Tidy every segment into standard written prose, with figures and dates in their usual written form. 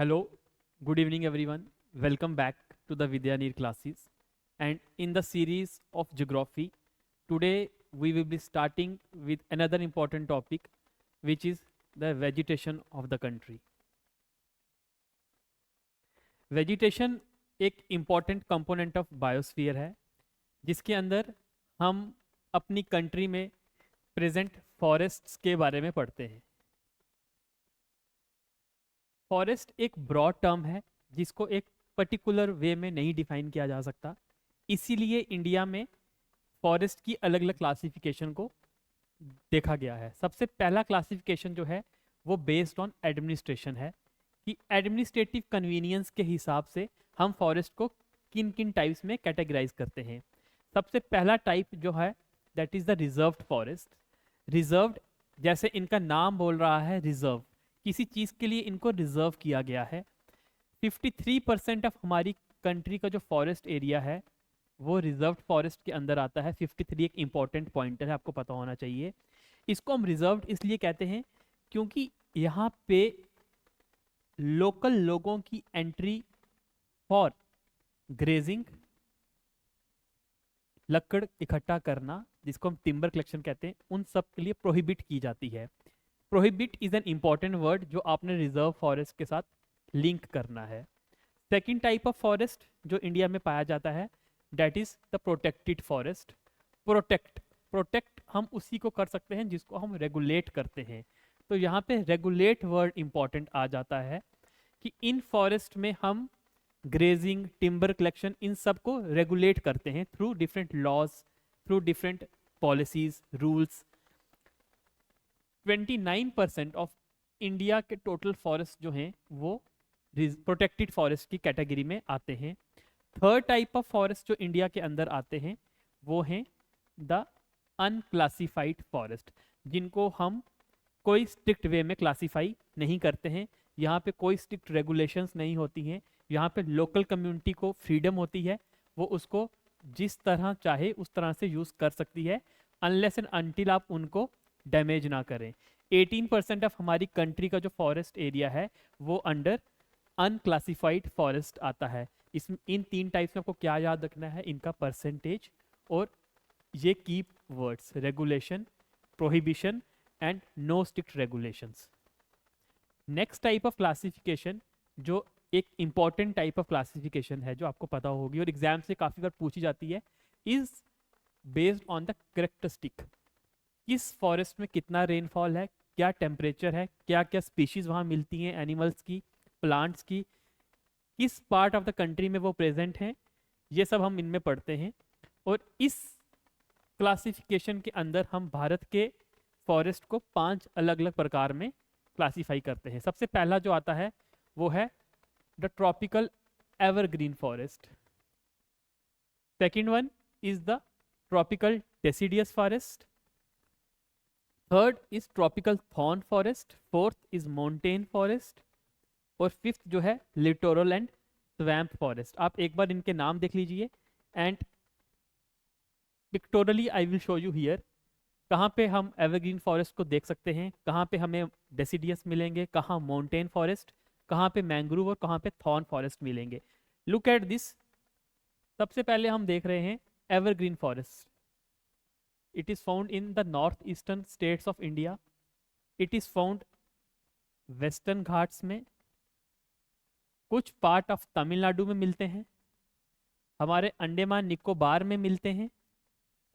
Hello, good evening everyone. Welcome back to the Vidyanir classes. And in the series of geography, today we will be starting with another important topic, which is the vegetation of the country. Vegetation एक important component of biosphere है जिसके अंदर हम अपनी country में present forests के बारे में पढ़ते हैं। फॉरेस्ट एक ब्रॉड टर्म है जिसको एक पर्टिकुलर वे में नहीं डिफाइन किया जा सकता, इसीलिए इंडिया में फॉरेस्ट की अलग अलग क्लासिफिकेशन को देखा गया है। सबसे पहला क्लासिफिकेशन जो है वो बेस्ड ऑन एडमिनिस्ट्रेशन है कि एडमिनिस्ट्रेटिव कन्वीनियंस के हिसाब से हम फॉरेस्ट को किन किन टाइप्स में कैटेगराइज करते हैं। सबसे पहला टाइप जो है that is the reserved forest. Reserved जैसे इनका नाम बोल रहा है, रिजर्व, किसी चीज़ के लिए इनको रिजर्व किया गया है। 53% ऑफ हमारी कंट्री का जो फॉरेस्ट एरिया है वो रिजर्व्ड फॉरेस्ट के अंदर आता है। 53 एक इंपॉर्टेंट पॉइंटर है, आपको पता होना चाहिए। इसको हम रिजर्व्ड इसलिए कहते हैं क्योंकि यहाँ पे लोकल लोगों की एंट्री फॉर ग्रेजिंग, लकड़ इकट्ठा करना, जिसको हम टिम्बर कलेक्शन कहते हैं, उन सब के लिए प्रोहिबिट की जाती है। Prohibit is an important word जो आपने रिजर्व फॉरेस्ट के साथ लिंक करना है। सेकेंड टाइप ऑफ फॉरेस्ट जो इंडिया में पाया जाता है that is the protected forest. Protect हम उसी को कर सकते हैं जिसको हम रेगुलेट करते हैं। तो यहाँ पे रेगुलेट वर्ड इंपॉर्टेंट आ जाता है कि इन फॉरेस्ट में हम ग्रेजिंग, टिम्बर कलेक्शन, इन सब को रेगुलेट करते हैं through different laws, through different policies, rules. 29% of India के टोटल फॉरेस्ट जो हैं वो प्रोटेक्टेड फॉरेस्ट की कैटेगरी में आते हैं। थर्ड टाइप ऑफ फॉरेस्ट जो इंडिया के अंदर आते हैं वो हैं द अनक्लासिफाइड फॉरेस्ट, जिनको हम कोई स्ट्रिक्ट वे में क्लासीफाई नहीं करते हैं। यहाँ पे कोई स्ट्रिक्ट रेगुलेशंस नहीं होती हैं। यहाँ पे लोकल कम्युनिटी को फ्रीडम होती है, वो उसको जिस तरह चाहे उस तरह से यूज़ कर सकती है, अनलेस एंड अनटिल आप उनको डैमेज ना करें। 18% ऑफ हमारी कंट्री का जो फॉरेस्ट एरिया है वो अंडर अनक्लासिफाइड फॉरेस्ट आता है। इस इन तीन टाइप्स में आपको क्या याद रखना है, इनका परसेंटेज और ये key words, regulation, prohibition and no strict regulations. Next type of classification जो एक इंपॉर्टेंट टाइप ऑफ क्लासिफिकेशन है जो आपको पता होगी और एग्जाम से काफ़ी बार पूछी जाती है, is based on the characteristic. किस फॉरेस्ट में कितना रेनफॉल है, क्या टेम्परेचर है, क्या क्या स्पीशीज वहाँ मिलती हैं एनिमल्स की, प्लांट्स की, किस पार्ट ऑफ द कंट्री में वो प्रेजेंट हैं, ये सब हम इनमें पढ़ते हैं। और इस क्लासिफिकेशन के अंदर हम भारत के फॉरेस्ट को 5 अलग अलग प्रकार में क्लासीफाई करते हैं। सबसे पहला जो आता है वो है the tropical evergreen forest. Second one is the tropical deciduous forest. Third is tropical thorn forest. Fourth is mountain forest. और फिफ्थ जो है लिटोरल एंड स्वैम्प फॉरेस्ट। आप एक बार इनके नाम देख लीजिए and pictorially I will show you here कहाँ पे हम एवरग्रीन फॉरेस्ट को देख सकते हैं, कहाँ पे हमें डेसिडियस मिलेंगे, कहाँ माउंटेन फॉरेस्ट, कहाँ पे मैंग्रोव और कहाँ पे थॉर्न फॉरेस्ट मिलेंगे। Look at this. सबसे पहले हम देख रहे हैं evergreen forest. It is found in the north eastern states of India. It is found western Ghats में, कुछ पार्ट ऑफ तमिलनाडु में मिलते हैं, हमारे अंडमान निकोबार में मिलते हैं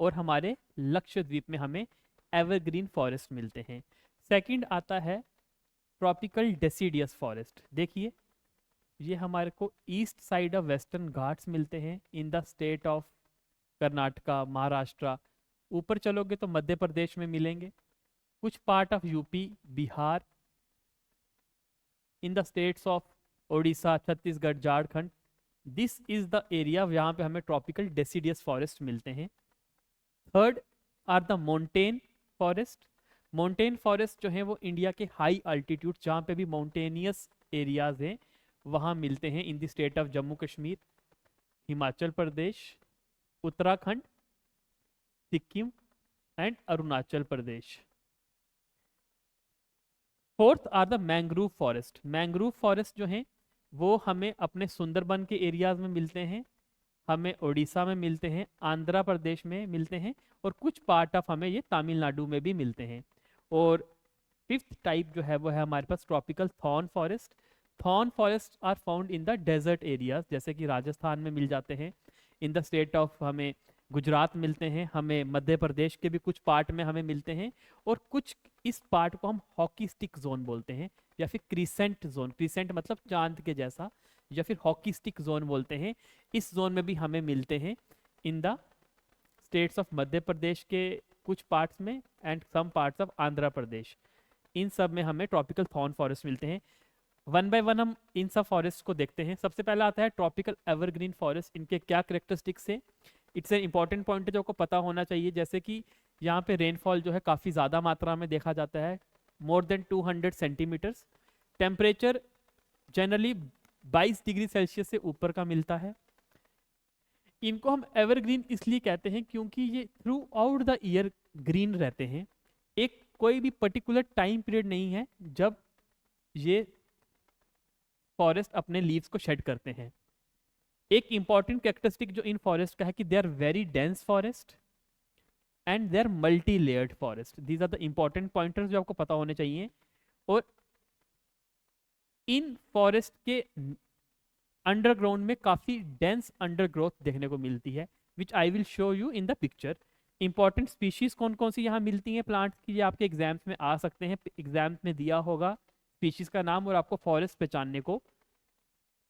और हमारे लक्षद्वीप में हमें एवरग्रीन फॉरेस्ट मिलते हैं। सेकंड आता है ट्रॉपिकल डेसिडियस फॉरेस्ट। देखिए ये हमारे को east side of Western Ghats मिलते हैं in the state of Karnataka, Maharashtra. ऊपर चलोगे तो मध्य प्रदेश में मिलेंगे, कुछ part of UP, Bihar, in the states of Odisha, Chhattisgarh, Jharkhand. This is the area जहाँ पे हमें ट्रॉपिकल डेसिडियस फॉरेस्ट मिलते हैं। Third are the mountain forest. Mountain forest जो है वो इंडिया के हाई अल्टीट्यूड, जहाँ पे भी माउंटेनियस एरियाज हैं, वहाँ मिलते हैं in the state of Jammu Kashmir, Himachal Pradesh, Uttarakhand, Sikkim and Arunachal Pradesh. Fourth are the mangrove forest. Mangrove forest जो है वो हमें अपने सुंदरबन के एरियाज में मिलते हैं, हमें उड़ीसा में मिलते हैं, आंध्र प्रदेश में मिलते हैं, और कुछ पार्ट ऑफ हमें ये तमिलनाडु में भी मिलते हैं। और फिफ्थ टाइप जो है वो है हमारे पास tropical thorn forest. Thorn forest are found in the desert areas, जैसे कि राजस्थान में मिल जाते हैं, इन द स्टेट ऑफ हमें गुजरात मिलते हैं, हमें मध्य प्रदेश के भी कुछ पार्ट में हमें मिलते हैं, और कुछ इस पार्ट को हम हॉकी स्टिक जोन बोलते हैं, या फिर क्रीसेंट जोन, क्रीसेंट मतलब चांद के जैसा, या फिर हॉकी स्टिक जोन बोलते हैं। इस जोन में भी हमें मिलते हैं in the states of Madhya Pradesh के कुछ पार्ट्स में and some parts of Andhra Pradesh. इन सब में हमें ट्रॉपिकल थॉर्न फॉरेस्ट मिलते हैं। वन बाय वन हम इन सब फॉरेस्ट को देखते हैं। सबसे पहला आता है ट्रॉपिकल एवरग्रीन फॉरेस्ट। इनके क्या करेक्टरिस्टिक्स है, इट्स ए इंपॉर्टेंट पॉइंट है जो आपको पता होना चाहिए। जैसे कि यहाँ पे रेनफॉल जो है काफ़ी ज़्यादा मात्रा में देखा जाता है, more than 200 centimetres. Temperature generally 22 degree Celsius से ऊपर का मिलता है। इनको हम एवरग्रीन इसलिए कहते हैं क्योंकि ये through out the year green रहते हैं। एक कोई भी पर्टिकुलर टाइम पीरियड नहीं है जब ये फॉरेस्ट अपने लीव्स को शेड करते हैं। एक इंपॉर्टेंट कैरेक्टरिस्टिक जो इन फॉरेस्ट का है कि they are very dense forest and they are multi layered forest. These are the important pointers जो आपको पता होने चाहिए। और इन फॉरेस्ट के अंडरग्राउंड में काफी डेंस अंडरग्रोथ देखने को मिलती है, which I will show you in the picture. Important species कौन कौन सी यहाँ मिलती हैं प्लांट्स की, ये आपके एग्जाम्स में आ सकते हैं। एग्जाम्स में दिया होगा स्पीशीज का नाम और आपको फॉरेस्ट पहचानने को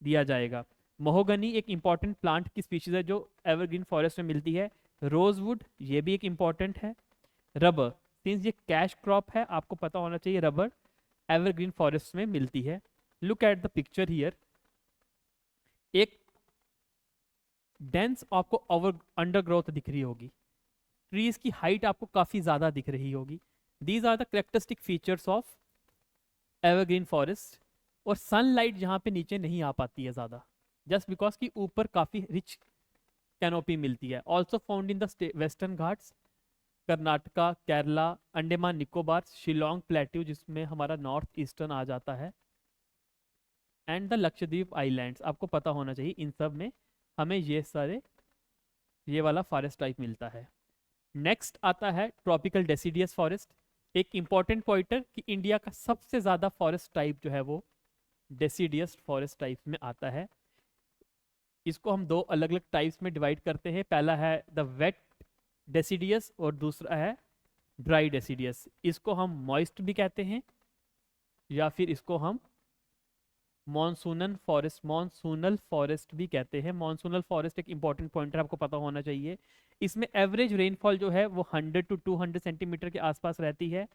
दिया जाएगा। महोगनी एक इंपॉर्टेंट प्लांट की स्पीशीज है जो एवरग्रीन फॉरेस्ट में मिलती है। रोजवुड ये भी एक इंपॉर्टेंट है। रबर, सिंस ये कैश क्रॉप है आपको पता होना चाहिए, रबर एवरग्रीन फॉरेस्ट में मिलती है। Look at the picture here. एक डेंस आपको अंडरग्रोथ दिख रही होगी, ट्रीज की हाइट आपको काफी ज्यादा दिख रही होगी। These are the characteristic features of evergreen forest. और सनलाइट यहाँ पे नीचे नहीं आ पाती है ज्यादा, जस्ट बिकॉज कि ऊपर काफी रिच कैनोपी मिलती है। Also found in the western Ghats, Karnataka, Kerala, Andaman Nicobar, Shillong plateau जिसमें हमारा नॉर्थ ईस्टर्न आ जाता है, एंड द लक्षद्वीप आइलैंड्स। आपको पता होना चाहिए इन सब में हमें ये वाला फॉरेस्ट टाइप मिलता है। नेक्स्ट आता है ट्रॉपिकल डेसिडियस फॉरेस्ट। एक इंपॉर्टेंट पॉइंटर कि इंडिया का सबसे ज्यादा फॉरेस्ट टाइप जो है वो डेसिडियस फॉरेस्ट टाइप में आता है। इसको हम दो अलग अलग टाइप्स में डिवाइड करते हैं। पहला है द वेट डेसिडियस और दूसरा है ड्राई डेसिडियस। इसको हम मॉइस्ट भी कहते हैं या फिर इसको हम मॉनसूनल फॉरेस्ट भी कहते हैं। मॉनसूनल फॉरेस्ट एक इंपॉर्टेंट पॉइंटर आपको पता होना चाहिए। इसमें एवरेज रेनफॉल जो है वो 100 to 200 सेंटीमीटर के आसपास रहती है।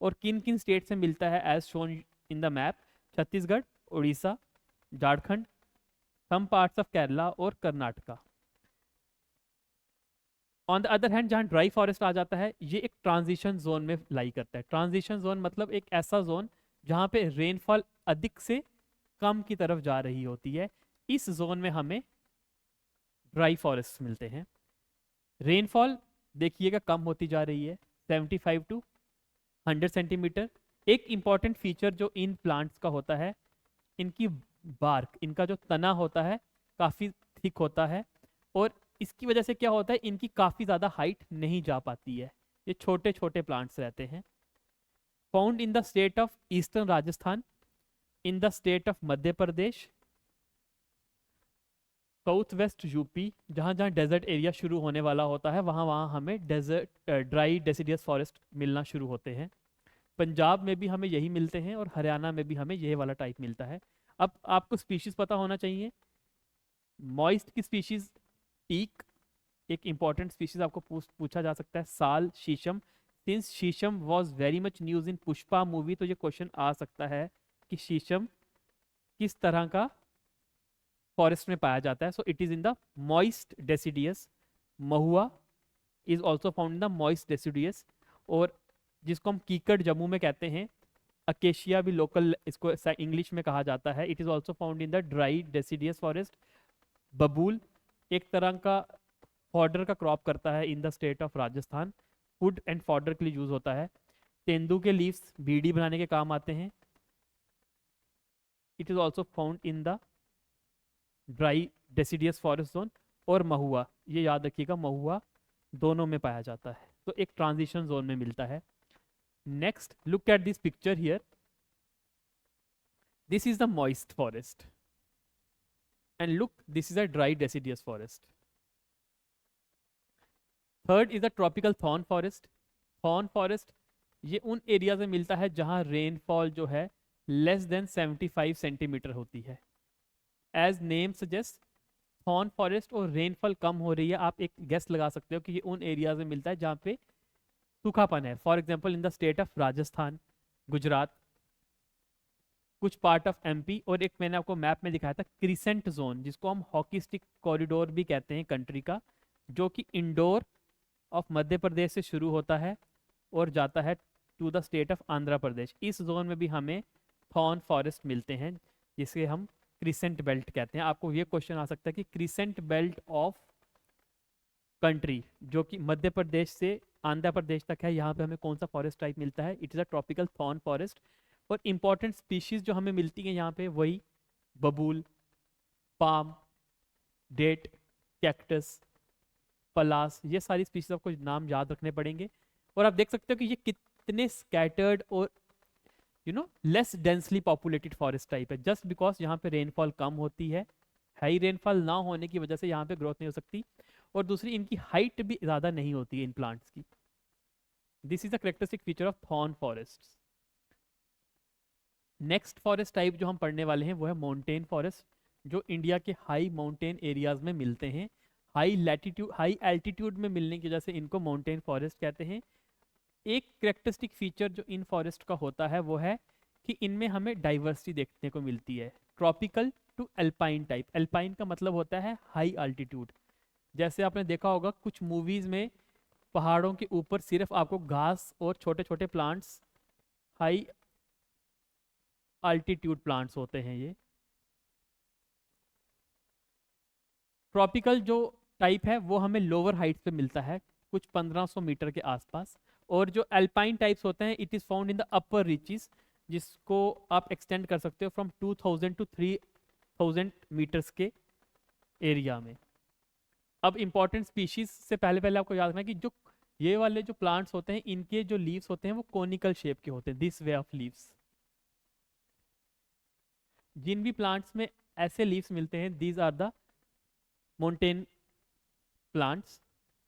और किन किन स्टेट से मिलता है as shown in the map, Chhattisgarh, Orissa, Jharkhand, some parts of Kerala और Karnataka. On the other hand जहाँ ड्राई फॉरेस्ट आ जाता है ये एक ट्रांजिशन जोन में लाई करता है। ट्रांजिशन जोन मतलब एक ऐसा जोन जहाँ पे रेनफॉल अधिक से कम की तरफ जा रही होती है। इस जोन में हमें ड्राई फॉरेस्ट मिलते हैं। रेनफॉल देखिएगा कम होती जा रही है, 75 to 100 सेंटीमीटर। एक इंपॉर्टेंट फीचर जो इन प्लांट्स का होता है, इनकी बार्क, इनका जो तना होता है काफ़ी थिक होता है, और इसकी वजह से क्या होता है इनकी काफ़ी ज़्यादा हाइट नहीं जा पाती है। ये छोटे छोटे प्लांट्स रहते हैं। Found in the state of eastern Rajasthan, in the state of Madhya Pradesh, south west UP, जहाँ जहाँ डेजर्ट एरिया शुरू होने वाला होता है वहाँ वहाँ हमें डेजर्ट ड्राई डेसिडियस फॉरेस्ट मिलना शुरू होते हैं। पंजाब में भी हमें यही मिलते हैं और हरियाणा में भी हमें यही वाला टाइप मिलता है। अब आपको स्पीशीज पता होना चाहिए। मॉइस्ट की स्पीशीज टीक एक इंपॉर्टेंट स्पीशीज आपको पूछा जा सकता है। साल, शीशम, सिंस शीशम was very much news in Pushpa movie, तो ये क्वेश्चन आ सकता है कि शीशम किस तरह का फॉरेस्ट में पाया जाता है। So it is in the moist deciduous. Mahua is also found in the moist deciduous, और जिसको हम कीकट जम्मू में कहते हैं, अकेशिया भी लोकल इसको इंग्लिश में कहा जाता है, it is also found in the dry deciduous forest. बबूल एक तरह का फॉडर का क्रॉप करता है इन the state of Rajasthan, food and fodder के लिए यूज होता है। तेंदू के लीव्स बीड़ी बनाने के काम आते हैं। It is also found in the dry deciduous forest zone, और महुआ, ये याद रखिएगा महुआ दोनों में पाया जाता है, तो एक ट्रांजिशन जोन में मिलता है। Next look at this picture here, this is the moist forest and look this is a dry deciduous forest. Third is the tropical thorn forest. Thorn forest ये उन एरियाज में मिलता है जहां रेनफॉल जो है लेस देन 75 सेंटीमीटर होती है। As name suggest, thorn forest और रेनफॉल कम हो रही है, आप एक गेस लगा सकते हो कि ये उन एरियाज में मिलता है जहाँ पे सूखापन है। For example in the state of Rajasthan, Gujarat, कुछ पार्ट ऑफ एमपी, और एक मैंने आपको मैप में दिखाया था क्रिसेंट जोन, जिसको हम हॉकी स्टिक कॉरिडोर भी कहते हैं कंट्री का, जो कि इंडोर ऑफ मध्य प्रदेश से शुरू होता है और जाता है to the state of Andhra Pradesh. इस जोन में भी हमें थॉर्न फॉरेस्ट मिलते हैं, जिसे हम क्रिसेंट बेल्ट कहते हैं। आपको ये क्वेश्चन आ सकता है कि क्रिसेंट बेल्ट ऑफ कंट्री जो कि मध्य प्रदेश से आंध्र प्रदेश तक है, यहाँ पे हमें कौन सा फॉरेस्ट टाइप मिलता है? It is a tropical thorn forest. और इंपॉर्टेंट स्पीशीज जो हमें मिलती हैं यहाँ पे वही बबूल, पाम, डेट, कैक्टस, पलास, ये सारी स्पीशीज आपको नाम याद रखने पड़ेंगे। और आप देख सकते हो कि ये कितने स्कैटर्ड और less densely populated forest type है, जस्ट बिकॉज यहाँ पे रेनफॉल कम होती है। हाई रेनफॉल ना होने की वजह से यहाँ पे ग्रोथ नहीं हो सकती, और दूसरी इनकी हाइट भी ज़्यादा नहीं होती है इन प्लांट्स की। This is the characteristic feature of thorn forest. Next forest type जो हम पढ़ने वाले हैं वो है माउंटेन फॉरेस्ट, जो इंडिया के हाई माउंटेन एरियाज में मिलते हैं। हाई लैटिट्यूड, हाई एल्टीट्यूड में मिलने की वजह से इनको माउंटेन फॉरेस्ट कहते हैं। एक करेक्टरिस्टिक फीचर जो इन फॉरेस्ट का होता है वो है कि इनमें हमें डाइवर्सिटी देखने को मिलती है, tropical to alpine type. Alpine का मतलब होता है हाई अल्टीट्यूड। जैसे आपने देखा होगा कुछ मूवीज में पहाड़ों के ऊपर सिर्फ आपको घास और छोटे छोटे प्लांट्स, हाई अल्टीट्यूड प्लांट्स होते हैं ये। ट्रॉपिकल जो टाइप है वो हमें लोअर हाइट्स पे मिलता है, कुछ 1500 मीटर के आसपास। और जो अल्पाइन टाइप्स होते हैं it is found in the upper reaches, जिसको आप एक्सटेंड कर सकते हो फ्रॉम 2000 टू 3000 मीटर्स के एरिया में। अब इंपॉर्टेंट स्पीशीज से पहले पहले आपको याद रखना है कि जो ये वाले जो प्लांट्स होते हैं इनके जो लीव्स होते हैं वो कोनिकल शेप के होते हैं, दिस वे ऑफ लीव्स। जिन भी प्लांट्स में ऐसे लीव्स मिलते हैं these are the mountain plants.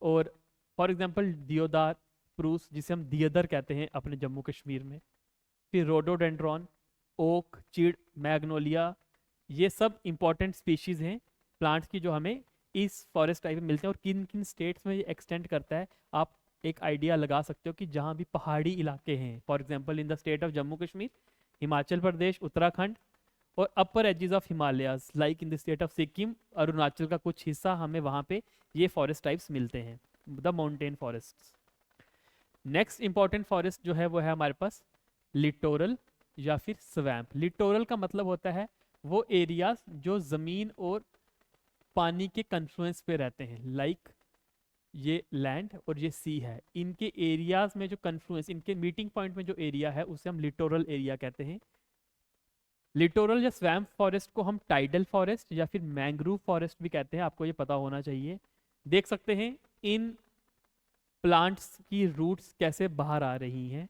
और फॉर एग्जांपल दियोदार, स्प्रूस जिसे हम दियदर कहते हैं अपने जम्मू कश्मीर में, फिर रोडोडेंड्रॉन, ओक, चीड़, मैग्नोलिया, ये सब इंपॉर्टेंट स्पीशीज हैं प्लांट्स की जो हमें इस फॉरेस्ट टाइप में मिलते हैं। और किन किन स्टेट्स में ये एक्सटेंड करता है आप एक आइडिया लगा सकते हो कि जहाँ भी पहाड़ी इलाके हैं, for example in the state of Jammu Kashmir, Himachal Pradesh, Uttarakhand, और upper edges of Himalayas like in the state of Sikkim, Arunachal का कुछ हिस्सा, हमें वहाँ पे ये फॉरेस्ट टाइप्स मिलते हैं, the mountain forest. Next important forest जो है वो है हमारे पास लिटोरल या फिर स्वैम्प। लिटोरल का मतलब होता है वो एरियाज जो ज़मीन और पानी के कन्फ्लुएंस पे रहते हैं, लाइक ये लैंड और ये सी है, इनके एरियाज में जो कन्फ्लुएंस, इनके मीटिंग पॉइंट में जो एरिया है उसे हम लिटोरल एरिया कहते हैं। लिटोरल या स्वैम्प फॉरेस्ट को हम टाइडल फॉरेस्ट या फिर मैंग्रोव फॉरेस्ट भी कहते हैं, आपको ये पता होना चाहिए। देख सकते हैं इन प्लांट्स की रूट्स कैसे बाहर आ रही हैं।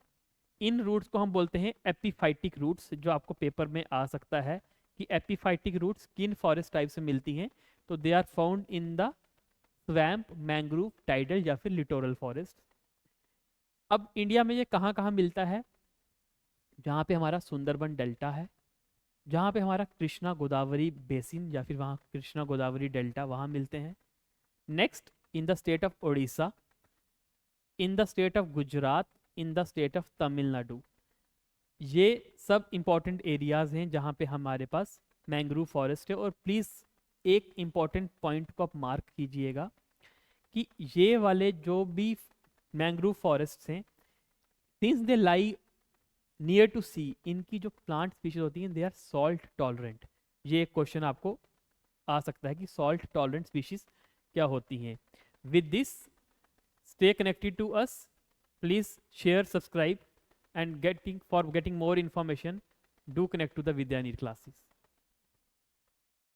इन रूट्स को हम बोलते हैं एपिफाइटिक रूट्स, जो आपको पेपर में आ सकता है कि एपिफाइटिक रूट्स किन फॉरेस्ट टाइप से मिलती हैं। तो they are found in the swamp, mangrove, tidal या फिर लिटोरल फॉरेस्ट। अब इंडिया में ये कहाँ कहाँ मिलता है? जहाँ पे हमारा सुंदरबन डेल्टा है, जहाँ पे हमारा कृष्णा गोदावरी बेसिन या फिर वहाँ कृष्णा गोदावरी डेल्टा वहाँ मिलते हैं। Next in the state of Orissa, in the state of Gujarat, in the state of Tamil Nadu. ये सब इंपॉर्टेंट एरियाज हैं जहाँ पे हमारे पास मैंग्रोव फॉरेस्ट है। और प्लीज़ एक इंपॉर्टेंट पॉइंट को आप मार्क कीजिएगा कि ये वाले जो भी मैंग्रोव फॉरेस्ट हैं, since they lie near to sea, इनकी जो प्लांट स्पीशीज होती हैं दे आर सॉल्ट टॉलरेंट। ये एक क्वेश्चन आपको आ सकता है कि सॉल्ट टॉलरेंट स्पीशीज क्या होती हैं। With this stay connected to us, please share, subscribe, and for getting more information, do connect to the Vidyanir classes.